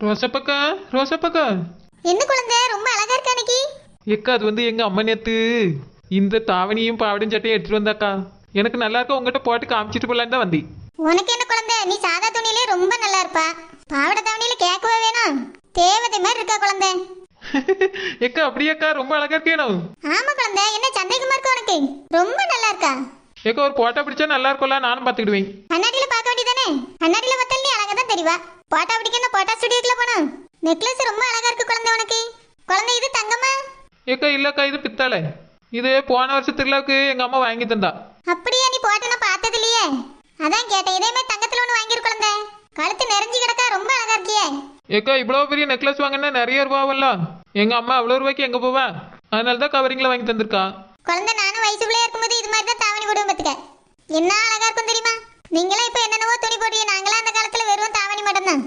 ரோசப்பக்கா, ரோசப்பக்கா. என்ன குழந்தை ரொம்ப அழகா இருக்கா இன்னைக்கு? எக்கா அது வந்து எங்க அம்மா நேத்து இந்த தாவணியும் பாவடையும் சட்டையும் எடுத்துட்டு வந்தாக்கா. எனக்கு நல்லா இருக்கா, உங்ககிட்ட போட்டு காமிச்சிட்டு போலான்னு தான் வந்தேன். உனக்கு என்ன குழந்தை, நீ சாதா துணியிலே ரொம்ப நல்லா இருப்பா. பாவாடை தாவணியில கேட்கவே வேணும், தேவதை மாதிரி இருக்கா குழந்தை. எக்கா அப்படியேக்கா, ரொம்ப அழகா இருக்கேனும். ஆமா குழந்தை, என்ன சந்தேகமா இருக்கு உனக்கு? ரொம்ப நல்லா இருக்கா. ஏக்கா ஒரு போட்டோ பிடிச்சா நல்லா இருக்கும்ல, நானும் பாத்துக்கிடுவேன். கண்ணாடியில பார்க்க வேண்டியதானே? கண்ணாடியில பார்த்தால் நீ அழகா தான் தெரிவா. போட்டோ பிடிக்கணும், போட்டோ ஸ்டுடியோக்குள்ள போனோம். நெக்லஸ் ரொம்ப அழகா இருக்கு குழந்தை உனக்கு. குழந்தை இது தங்கமா? ஏக்கா இல்லக்கா, இது பித்தாளை. இது போன வருஷம் திருவிழாவுக்கு எங்க அம்மா வாங்கி தந்தா. அப்படியா? நீ போட்டு நான் பார்த்தது இல்லையே, அதான் கேட்டேன். இதே மாதிரி தங்கத்துல ஒண்ணு வாங்கிரு குழந்தை, கழுத்து நிறைஞ்சு கிடக்கா, ரொம்ப அழகா இருக்கியே. ஏக்கா இவ்வளவு பெரிய நெக்லஸ் வாங்கினா நிறைய ரூபாவல்ல. எங்க அம்மா அவ்வளவு ரூபாய்க்கு எங்க போவா? அதனால தான் கவரிங்ல வாங்கி தந்திருக்கா. குழந்தை நானும் வயசுக்குள்ளே இருக்கும்போது இது மாதிரி தான் தாவணி போடுவோம் பத்துக்க. என்ன அழகா இருக்கும் தெரியுமா? நீங்களாம் இப்ப என்னென்னவோ துணி போடுவீங்க, நாங்களாம் அந்த காலத்துல வெறும் தாவணி மட்டும்தான்.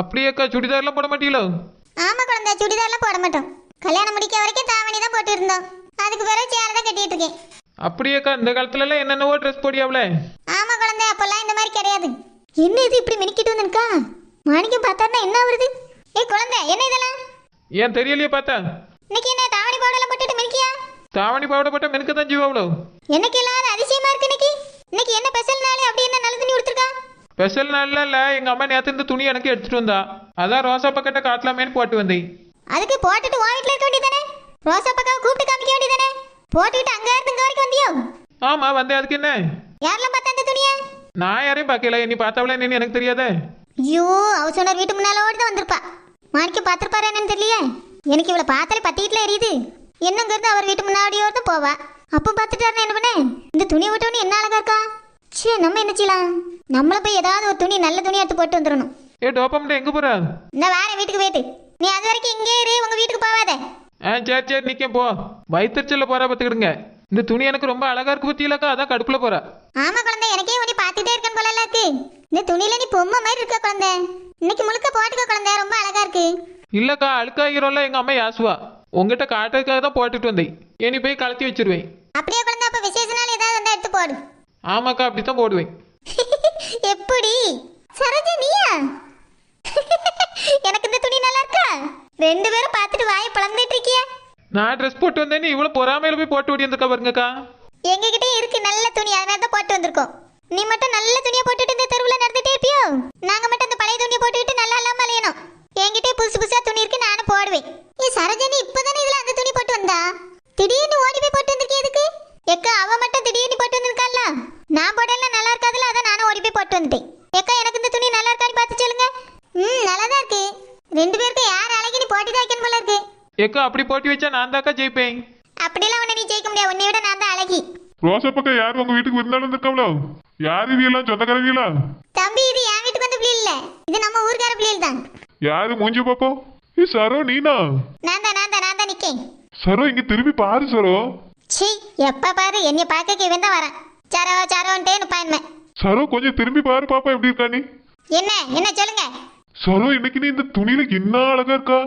அப்படியேக்கா சுடிதார்லாம் போட மாட்டீங்களோ? ஆமா குழந்தை, சுடிதார்லாம் போட மாட்டோம். கல்யாணம் முடிக்க வரைக்கும் தாவணி தான் போட்டு இருந்தோம். அதுக்கு பிறகு சேலை தான் கட்டிட்டு இருக்கேன். அப்படியேக்கா இந்த காலத்துல எல்லாம் என்னென்னவோ ட்ரெஸ் போடியாவல. ஆமா குழந்தை, அப்பெல்லாம் இந்த மாதிரி கிடையாது. என்ன இது இப்படி மினிக்கிட்டு வந்துருக்கா? மாணிக்கம் பார்த்தாருன்னா என்ன வருது? ஏய் குழந்தை, என்ன இதெல்லாம்? ஏன் தெரியலையே பார்த்தா? இன்னைக்கு என்ன தாவணி பவுடர்லாம் போட்டுட்டு மினிக்கியா? தாவணி பாவடை போட்ட மெனுக்கு தான் ஜீவாவளோ. எனக்கு இல்லாத அதிசயமா இருக்கு இன்னைக்கு. இன்னைக்கு என்ன ஸ்பெஷல் நாள்? அப்படி என்ன நல்ல துணி கொடுத்துருக்கா? ஸ்பெஷல் நாள்ல இல்ல, எங்க அம்மா நேத்து இந்த துணி எனக்கு எடுத்துட்டு வந்தா. அதான் ரோசா பக்கத்தை காட்டலாமேன்னு போட்டு வந்தேன். அதுக்கு போட்டுட்டு உன் வீட்டுல இருக்க வேண்டியதானே? ரோசா பக்காவை கூப்பிட்டு காமிக்க வேண்டியதானே? போட்டுக்கிட்டு அங்க இருந்து இங்க வரைக்கும் வந்தியோ? ஆமா வந்தேன், அதுக்கு என்ன? யாரெல்லாம் பார்த்தா அந்த துணியை? நான் யாரையும் பார்க்கல, நீ பார்த்தாவளே என்னன்னு எனக்கு தெரியாதே. ஐயோ, ஹவுஸ் ஓனர் வீட்டு முன்னாலோடு தான் வந்திருப்பா. மாணிக்கம் பார்த்துருப்பாரு என்னன்னு தெரியலையே. எனக்கு இவளை பார்த்தாலே பத்திக்கிட்டுல எரியுது. என்னங்கிறது அவர் வீட்டு முன்னாடியோடு தான் போவா. அப்போ பார்த்துட்டாருன்னு என்ன பண்ணேன்? இந்த துணி விட்டவனு என்ன அழகா இருக்கா. சே, நம்ம என்ன செய்யலாம்? நம்மள போய் ஏதாவது ஒரு துணி, நல்ல துணி எடுத்து போட்டு வந்துடணும். ஏ டோப்பம்ல எங்க போற? இந்த வேற வீட்டுக்கு போயிட்டு நீ அது வரைக்கும் இங்கே இரு, உங்க வீட்டுக்கு போவாத. சரி சரி நிக்க போ. வயிற்றுச்சல்ல போறா பார்த்துக்கிடுங்க. இந்த துணி எனக்கு ரொம்ப அழகா இருக்கு பத்தியிலக்கா, அதான் கடுப்புல போறா. ஆமா குழந்தை, எனக்கே உன்னை பார்த்துட்டே இருக்கேன் போல இருக்கு. இந்த துணியில நீ பொம்மை மாதிரி இருக்க குழந்தை. இன்னைக்கு முழுக்க போட்டுக்க குழந்தை, ரொம்ப அழகா இருக்கு. இல்லக்கா அழுக்காகிறோம்ல, எங்க அம்மா யாசுவா. உங்ககிட்ட காட்டுறதுக்காக தான் போட்டுட்டு வந்தேன். இனி போய் கலத்தி வச்சிருவேன். அப்படியே குழந்தை, அப்ப விசேஷ நாள் ஏதாவது வந்தா எடுத்து போடு. ஆமாக்கா அப்படித்தான் போடுவேன். எப்படி சரோஜா, நீயா? எனக்கு இந்த துணி நல்லா இருக்கா? ரெண்டு பேரும் பார்த்துட்டு வாயை பிளந்துட்டு இருக்கிய. நான் ட்ரெஸ் போட்டு வந்தேன்னு இவ்வளவு பொறாமையில போய் போட்டு ஓடி வந்திருக்கா பாருங்கக்கா. எங்ககிட்ட இருக்கு நல்ல துணி, அதனால தான் போட்டு வந்திருக்கோம். நீ மட்டும் நல்ல துணியை போட்டுட்டு இந்த தெருவில் நடந்துட்டே இருப்பியோ? நாங்க மட்டும் அந்த பழைய துணியை போட்டுக்கிட்டு நல்லா இல்லாம அலையணும். என்கிட்ட புதுசு புதுசா துணி இருக்கு, நானும் போடுவேன். ஏ சரோஜா, நீ இப்பதானே இதுல அந்த துணி போட்டு வந்தா? திடீர்னு ஓடி போய் போட்டு வந்திருக்கே எதுக்கு? எக்கா அவ மட்டும் திடீர்னு போட்டு வந்திருக்காள்ல, நான் போடல நல்லா இருக்காதுல, அதான் நானும் ஓடி போய் போட்டு வந்துட்டேன். எக்கா எனக்கு இந்த துணி நல்லா இருக்கான்னு பார்த்து சொல்லுங்க. நல்லா தான் இருக்கு. ரெண்டு பேருக்கு யார் அழகி நீ போட்டி தான் வைக்கணும் போல இருக்கு. ஏக்கா அப்படி போட்டி வச்சா நான் தாக்கா ஜெயிப்பேன். அப்படிலாம் உன்னை நீ ஜெயிக்க முடியாது, உன்னை விட நான் தான் அழகி. ரோசா பக்கம் யாரு உங்க வீட்டுக்கு விருந்தாலும் இருக்காங்களோ? யாரு இவியெல்லாம் சொந்தக்காரவியலா? தம்பி, இது என் வீட்டுக்கு வந்த பிள்ளை இல்ல, இது நம்ம ஊர்க்கார பிள்ளைகள் தான். யாரு மூஞ்சி பாப்போம்? சரோ நீனா? நான் தான் நிக்கேன். சரோ இங்க திரும்பி பாரு சரோ. சீ, எப்ப பாரு என்னை பார்க்க இவன் தான் வரான். சரோன்ட்டே நிப்பான்மே. சரோ கொஞ்சம் திரும்பி பாரு பாப்பா, எப்படி இருக்கா நீ? என்ன சொல்லுங்க. சரோ இன்னைக்கு நீ இந்த துணியில என்ன அழகா இருக்கா.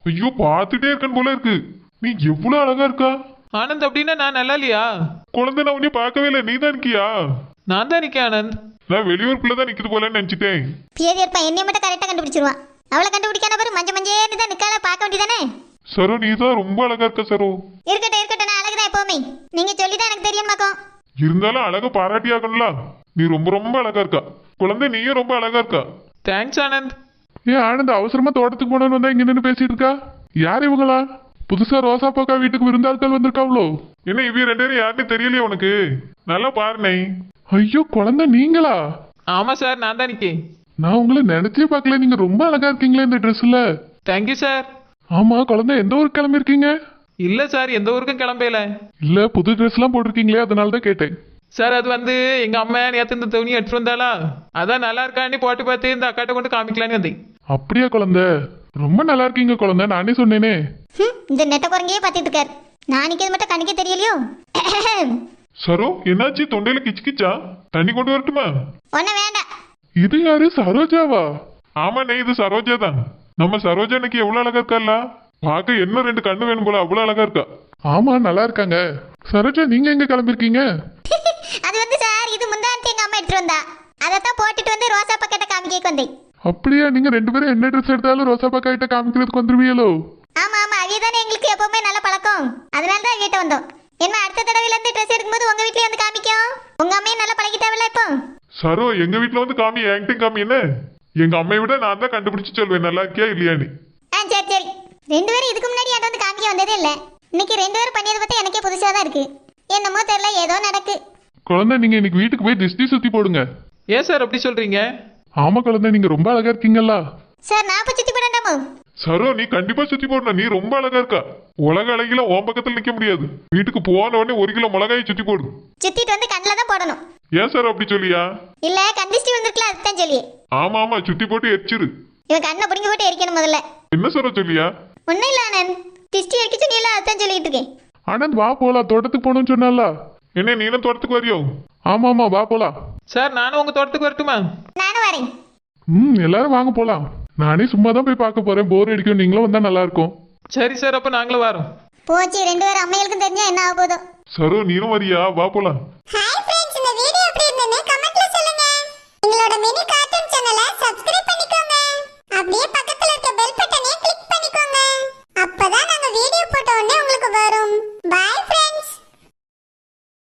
ஐயோ பார்த்துட்டே இருக்கன்னு போல இருக்கு. நீ எவ்வளவு அழகா இருக்கா. ஆனந்த் அப்படின்னா நான் நல்லா இல்லையா? குழந்தை நான் உன்னை பார்க்கவே இல்லை, நீ தான் இருக்கியா? நான் தான் நிக்கேன் ஆனந்த். நான் வெளியூர் பிள்ளை தான் நிக்குது போலன்னு நினைச்சிட்டேன். பேர் இருப்பா, என்னை மட்டும் கரெக்டா கண்டுபிடிச்சிருவான். அவளை கண்டுபிடிக்கான பாரு, மஞ்சேன்னு தான் நிக்கால, பார்க்க வேண்டியதானே? சரோ நீ தான் ரொம்ப அழகா இருக்க சரோ. இருக்கட்டும், நான் அழகுதான் எப்பவுமே. நீங்க சொல்லிதான் எனக்கு தெரியும் மாக்கோ. இருந்தாலும் அழக பாராட்டி ஆகணும்ல. நீ ரொம்ப ரொம்ப அழகா இருக்கா. குழந்தை நீயும் ரொம்ப அழகா இருக்கா. தேங்க்ஸ் ஆனந்த். ஏன் ஆனந்த் அவசரமா தோட்டத்துக்கு போனோன்னு வந்தா இங்க நின்று பேசிட்டு இருக்கா? யார் இவங்களா? புதுசா ரோசா பாக்கா வீட்டுக்கு விருந்தாட்கள் வந்திருக்காவளோ? என்ன இவ ரெண்டு பேரும் யாருன்னு தெரியலையே உனக்கு? நல்லா பாருனே. ஐயோ குழந்தை நீங்களா? ஆமா சார், நான் தான் நிக்கேன். நான் உங்களை நினைச்சே பார்க்கல, நீங்க ரொம்ப அழகா இருக்கீங்களே இந்த ட்ரெஸ்ல. Thank you sir. ஆமா குழந்தை, எந்த ஊருக்கு கிளம்பி இருக்கீங்க? இல்ல சார், எந்த ஊருக்கும் கிளம்பல. இல்ல புது ட்ரெஸ் எல்லாம் போட்டிருக்கீங்களே, அதனால தான் கேட்டேன். சார் அது வந்து எங்க அம்மா நேத்து இந்த துணி எடுத்துட்டு வந்தாளா, அதான் நல்லா இருக்கான்னு போட்டு பார்த்து இந்த அக்காட்ட கொண்டு காமிக்கலான்னு வந்தேன். அப்படியா குழந்தை? ரொம்ப நல்லா இருக்கீங்க குழந்தை, நானே சொன்னேனே. இந்த நெட்ட குரங்கையே பார்த்துட்டு இருக்காரு. நான் நிக்கிறது மட்டும் கண்ணுக்கே தெரியலையோ? சரோ என்னாச்சு, தொண்டையில கிச்சு கிச்சா? தண்ணி கொண்டு வரட்டுமா? ஒன்னும் வேண்டாம். இது யாரு, சரோஜாவா? ஆமாண்ணே, இது சரோஜா தான். நம்ம சரோஜா இன்னைக்கு எவ்வளவு அழகா இருக்கா. பார்க்க என்ன ரெண்டு கண்ணு வேணும் போல, அவ்வளவு அழகா இருக்கா. ஆமா நல்லா இருக்காங்க. சரோஜா நீங்க எங்க கிளம்பிருக்கீங்க? அது வந்து சார், இது முந்தானத்து எங்க அம்மா எடுத்துட்டு வந்தா, அதைத்தான் போட்டுட்டு வந்து ரோசா பக்கெட்டை காமிக்க வந்தேன். அப்படியா? நீங்க ரெண்டு பேரும் என்ன ட்ரெஸ் எடுத்தாலும் ரோசாப்பாக்கா கிட்ட காமிக்கிறதுக்கு வந்துருவீங்களோ? ஆமா ஆமா அவிய தானே எங்களுக்கு எப்பவுமே நல்ல பழக்கம், அதனால தான் அவியிட்ட வந்தோம். என்ன அடுத்த தடவையில இருந்து ட்ரெஸ் எடுக்கும்போது உங்க வீட்லயே வந்து காமிக்கும். உங்க அம்மையும் நல்லா பழகிட்டாவில்ல இப்போ. சரோ, எங்க வீட்டுல வந்து காமி, என்கிட்ட காமி. என்ன எங்க அம்மையை விட நான் தான் கண்டுபிடிச்சு சொல்வேன் நல்லா இருக்கியா இல்லையான்னு. சரி சரி. ரெண்டு பேரும் இதுக்கு முன்னாடி என்கிட்ட வந்து காமிக்க வந்ததே இல்ல. இன்னைக்கு ரெண்டு பேரும் பண்ணியதை பத்தி எனக்கே புதுசா தான் இருக்கு. என்னமோ தெரியல, ஏதோ நடக்கு. குழந்தை, நீங்க இன்னைக்கு வீட்டுக்கு போய் திருஷ்டி சுத்தி போடுங்க. ஏன் சார் அப்படி சொல்றீங்க? ஆமா குழந்தை, நீங்க ரொம்ப அழகா இருக்கீங்கல்ல. சார் நான் இப்ப சுத்தி போடண்டாமோ? சரோ, நீ கண்டிப்பா சுத்தி போடணும். நீ ரொம்ப அழகா இருக்கா. உலக அழகில உன் பக்கத்துல நிக்க முடியாது. வீட்டுக்கு போன உடனே 1 கிலோ மிளகாயை சுத்தி போடு. சுத்திட்டு வந்து கண்ணில் தான் போடணும். ஏன் சார் அப்படி சொல்லியா? இல்ல கண்டிஸ்டி வந்துருக்கலாம், அதுதான் சொல்லி. ஆமா ஆமா, சுத்தி போட்டு எரிச்சிரு. இவன் கண்ணை பிடிங்கி போட்டு எரிக்கணும் முதல்ல. என்ன சார் சொல்லியா? ஒன்னும் இல்ல ஆனந்த், டிஸ்டி எரிக்க சொன்னீங்களா, அதுதான் சொல்லிட்டு இருக்கேன். ஆனந்த், வா போலாம். தோட்டத்துக்கு போகணும்னு சொன்னால. என்ன நீனும் தோட்டத்துக்கு வரியோ? ஆமா ஆமா, வா போலாம். சார் நானும் உங்க தோட்டத்துக்கு வரட்டுமா? நானும் வரேன். எல்லாரும் வாங்க போலாம். நானே சும்மா தான் போய் பார்க்க போறேன். போர் அடிக்கும். நீங்களும் வந்தா நல்லா இருக்கும். சரி சார், அப்ப நாங்களும் வரோம். போச்சு, ரெண்டு பேரும் அம்மைகளுக்கும் தெரிஞ்சா என்ன ஆக போதும். சரோ, நீனும் வரியா? வா போலாம்.